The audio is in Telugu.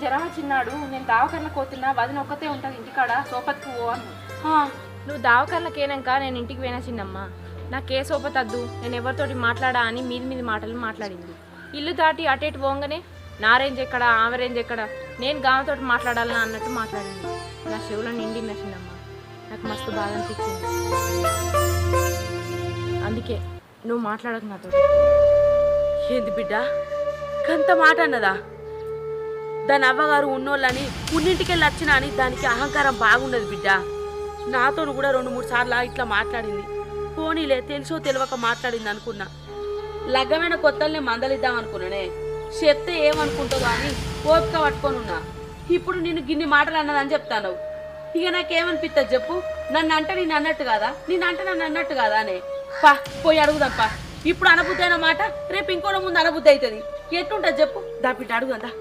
జ్వరం వచ్చినాడు నేను దావకర్లకు పోతున్నా వదిన ఒక్కతే ఉంటుంది ఇంటికాడ సోపత్కు పో అను. నువ్వు దావకర్లకేనాక నేను ఇంటికి పోయినా చిన్నమ్మ. నాకే సోపతద్దు, నేను ఎవరితోటి మాట్లాడా అని మీది మాటలు మాట్లాడింది. ఇల్లు దాటి అటేటు పోగానే నా రేంజ్ ఎక్కడ ఆమె రేంజ్ ఎక్కడ, నేను గామతోటి మాట్లాడాలని అన్నట్టు మాట్లాడింది. నా చెవులో నిండిన చిన్నమ్మ, నాకు మస్తు బాధ అనిపించింది. అందుకే నువ్వు మాట్లాడకు నాతో. ఏంది బిడ్డ కంత మాట అన్నదా? దాని అవ్వగారు ఉన్నోళ్ళని పున్నింటికెళ్ళి వచ్చినా అని దానికి అహంకారం బాగున్నది బిడ్డ. నాతో కూడా 2-3 సార్లు ఇట్లా మాట్లాడింది. పోనీలే తెలుసో తెలియక మాట్లాడింది అనుకున్నా. లగ్గమైన కొత్తల్ని మందలిద్దాం అనుకున్నానే, చెప్తే ఏమనుకుంటుందో అని ఓపిక పట్టుకొని ఉన్నా. ఇప్పుడు నేను గిన్ని మాటలు అన్నదని చెప్తాను. ఇక నాకేమనిపిస్తుంది చెప్పు? నన్ను అంటే నేను అన్నట్టు కాదా, నేనంటే నన్ను అన్నట్టు కాదా అనే? పా పోయి అడుగుదాంపా. ఇప్పుడు అనబుద్ధి అయిన మాట రేపు ఇంకోటి ముందు అనబుద్ధి అవుతుంది. ఎట్లుంటుంది చెప్పు? దా బిడ్డ అడుగుదా.